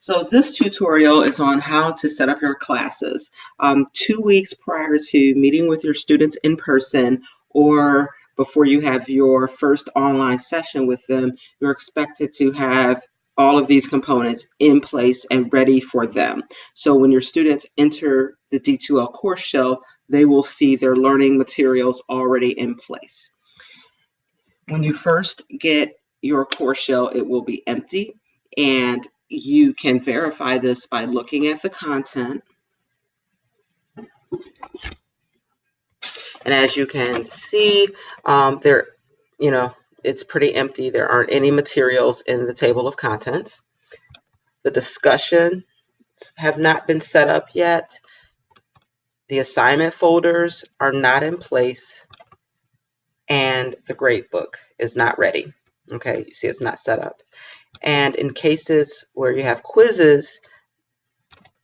So this tutorial is on how to set up your classes. 2 weeks prior to meeting with your students in person or before you have your first online session with them, you're expected to have all of these components in place and ready for them. So when your students enter the D2L course shell, they will see their learning materials already in place. When you first get your course shell, it will be empty, and you can verify this by looking at the content. And as you can see, it's pretty empty. There aren't any materials in the table of contents. The discussions have not been set up yet. The assignment folders are not in place, and the gradebook is not ready. Okay, you see it's not set up. And in cases where you have quizzes,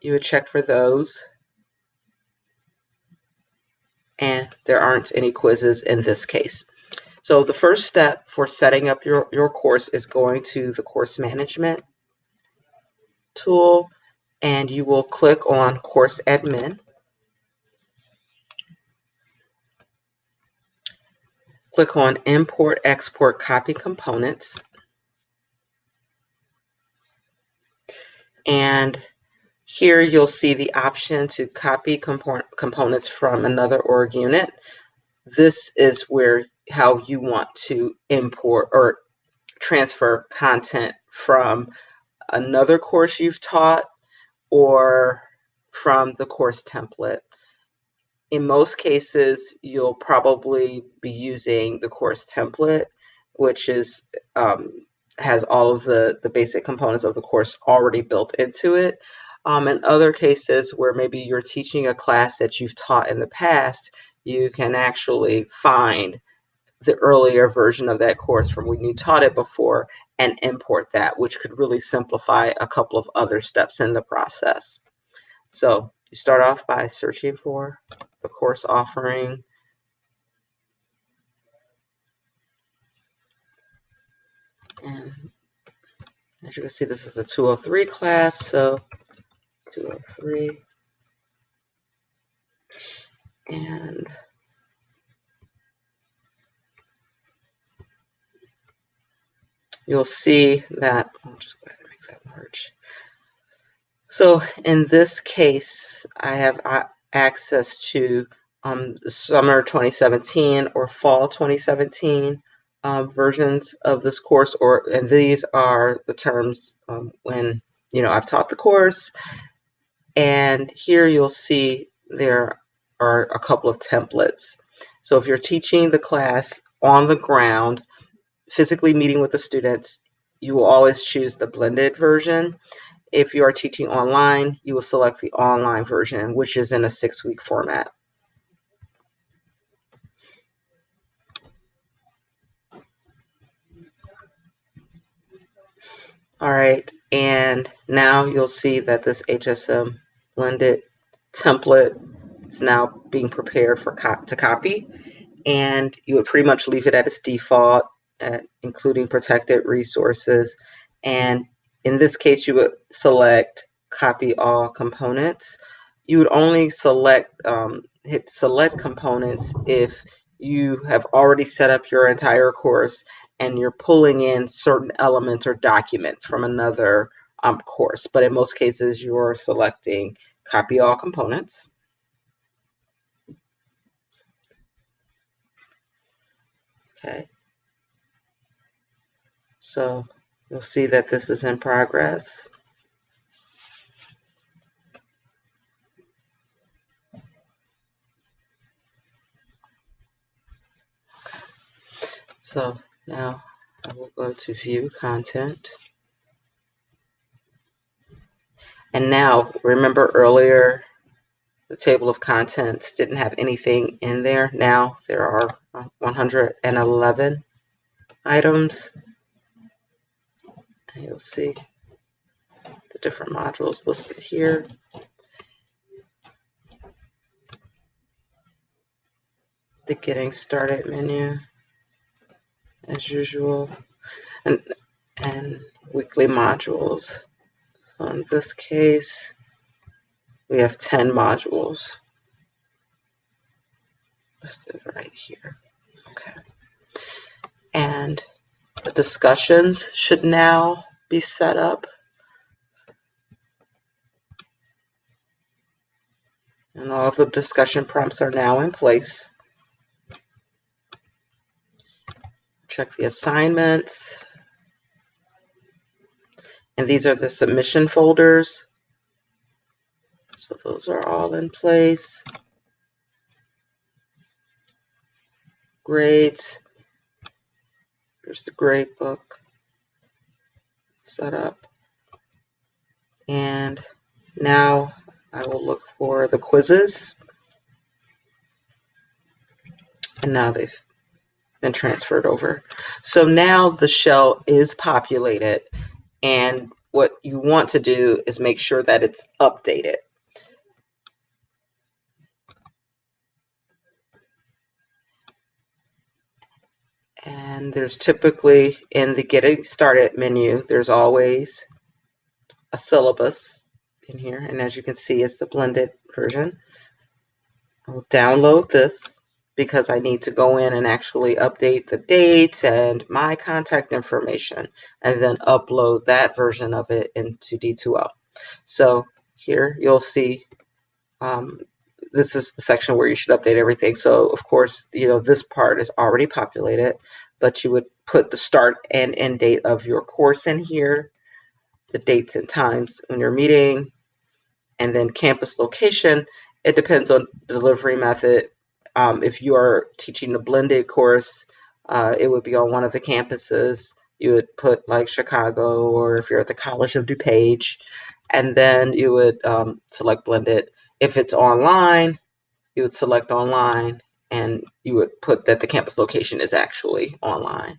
you would check for those. And there aren't any quizzes in this case. So the first step for setting up your course is going to the course management tool, and you will click on course admin. Click on import, export, copy components. And here you'll see the option to copy components from another org unit. This is how you want to import or transfer content from another course you've taught or from the course template. In most cases, you'll probably be using the course template, which is has all of the basic components of the course already built into it. In other cases where maybe you're teaching a class that you've taught in the past, you can actually find the earlier version of that course from when you taught it before and import that, which could really simplify a couple of other steps in the process. So you start off by searching for the course offering. And as you can see, this is a 203 class, so 203. And you'll see that, I'll just go ahead and make that merge. So in this case, I have access to summer 2017 or fall 2017 versions of this course, and these are the terms when I've taught the course. And here you'll see there are a couple of templates. So if you're teaching the class on the ground, physically meeting with the students, you will always choose the blended version. If you are teaching online, you will select the online version, which is in a 6-week format. All right, and now you'll see that this HSM blended template is now being prepared to copy, and you would pretty much leave it at its default, including protected resources. And in this case, you would select copy all components. You would only hit select components if you have already set up your entire course and you're pulling in certain elements or documents from another course. But in most cases, you're selecting copy all components. Okay. So you'll see that this is in progress. So now I will go to view content. And now, remember earlier, the table of contents didn't have anything in there. Now there are 111 items. And you'll see the different modules listed here. The Getting Started menu, as usual, and weekly modules. So in this case, we have 10 modules listed right here. Okay. And the discussions should now be set up. And all of the discussion prompts are now in place. Check the assignments. And these are the submission folders. So those are all in place. Grades. Here's the grade book set up. And now I will look for the quizzes. And now they've been transferred over. So now the shell is populated, and what you want to do is make sure that it's updated. And there's typically in the Getting Started menu, there's always a syllabus in here. And as you can see, it's the blended version. I will download this because I need to go in and actually update the dates and my contact information, and then upload that version of it into D2L. So here you'll see this is the section where you should update everything. So of course, this part is already populated, but you would put the start and end date of your course in here, the dates and times when you're meeting, and then campus location. It depends on delivery method. If you are teaching a blended course, it would be on one of the campuses. You would put like Chicago, or if you're at the College of DuPage, and then you would select blended. If it's online, you would select online, and you would put that the campus location is actually online.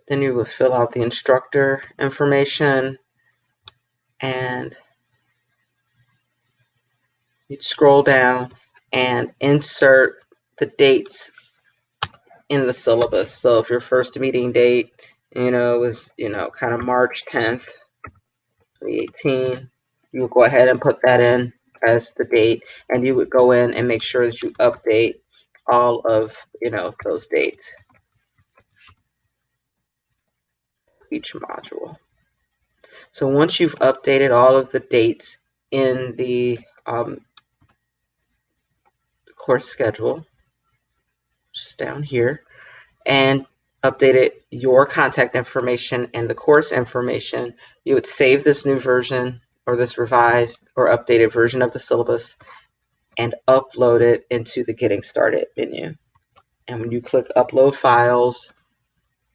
Then you would fill out the instructor information, and you'd scroll down and insert the dates in the syllabus. So if your first meeting date, was, kind of March 10th, 2018, you would go ahead and put that in as the date, and you would go in and make sure that you update all of, those dates, each module. So once you've updated all of the dates in the course schedule, just down here, and updated your contact information and the course information, you would save this new version, or this revised or updated version of the syllabus, and upload it into the Getting Started menu. And when you click Upload Files,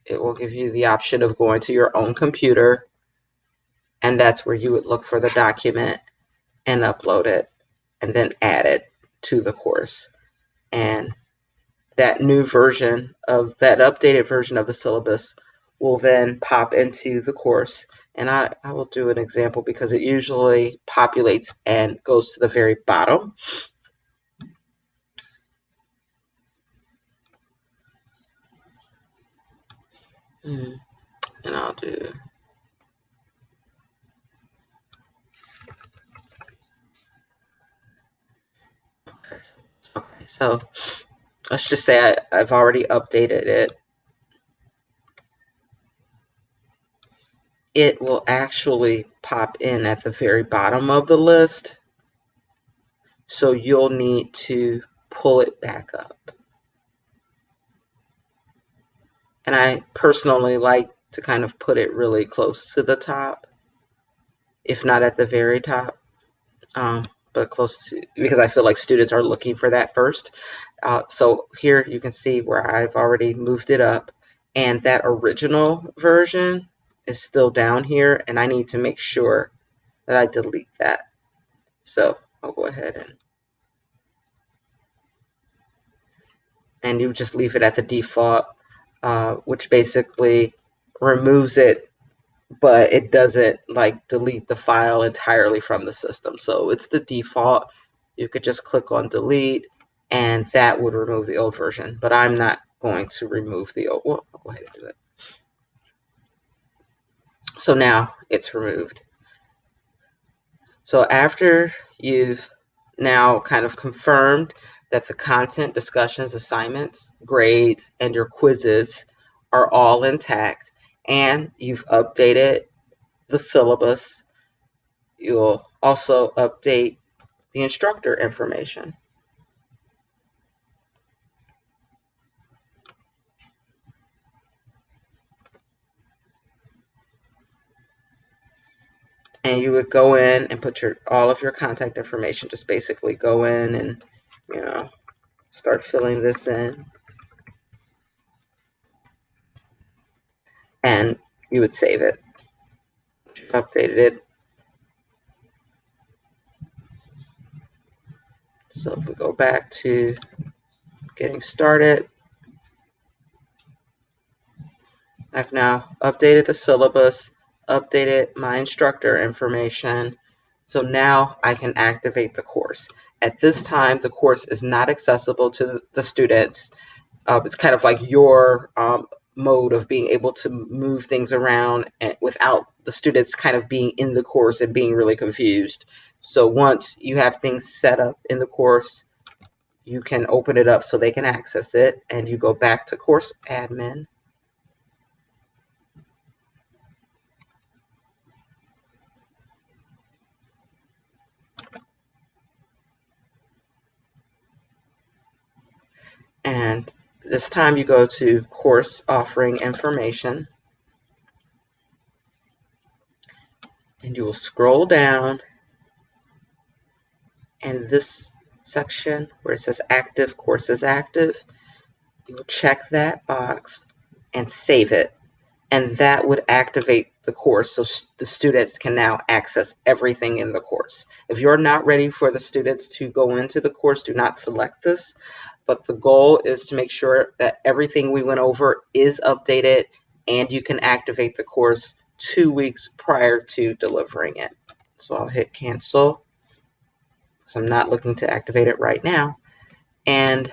it will give you the option of going to your own computer, and that's where you would look for the document and upload it, and then add it to the course. And that new version of that updated version of the syllabus will then pop into the course. And I will do an example because it usually populates and goes to the very bottom. And I'll do okay, so let's just say I've already updated it. It will actually pop in at the very bottom of the list. So you'll need to pull it back up. And I personally like to kind of put it really close to the top, if not at the very top, but close to, because I feel like students are looking for that first. So here you can see where I've already moved it up, and that original version is still down here, and I need to make sure that I delete that. So I'll go ahead and you just leave it at the default, which basically removes it, but it doesn't like delete the file entirely from the system. So it's the default. You could just click on delete, and that would remove the old version, but I'm not going to remove the old. Well, I'll go ahead and do it. So now it's removed. So after you've now kind of confirmed that the content, discussions, assignments, grades, and your quizzes are all intact, and you've updated the syllabus, you'll also update the instructor information. And you would go in and put all of your contact information. Just basically go in and, start filling this in. And you would save it. You've updated it. So if we go back to getting started, I've now updated the syllabus, updated my instructor information. So now I can activate the course. At this time, the course is not accessible to the students. It's kind of like your mode of being able to move things around and without the students kind of being in the course and being really confused. So once you have things set up in the course, you can open it up so they can access it, and you go back to course admin. And this time you go to course offering information, and you will scroll down, and this section where it says active courses active, you will check that box and save it, and that would activate the course so the students can now access everything in the course. If you're not ready for the students to go into the course, do not select this, but the goal is to make sure that everything we went over is updated and you can activate the course 2 weeks prior to delivering it. So I'll hit cancel because I'm not looking to activate it right now. And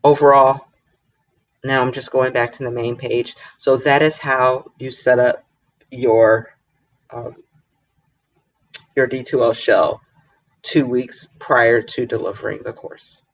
overall, now I'm just going back to the main page. So that is how you set up your D2L shell 2 weeks prior to delivering the course.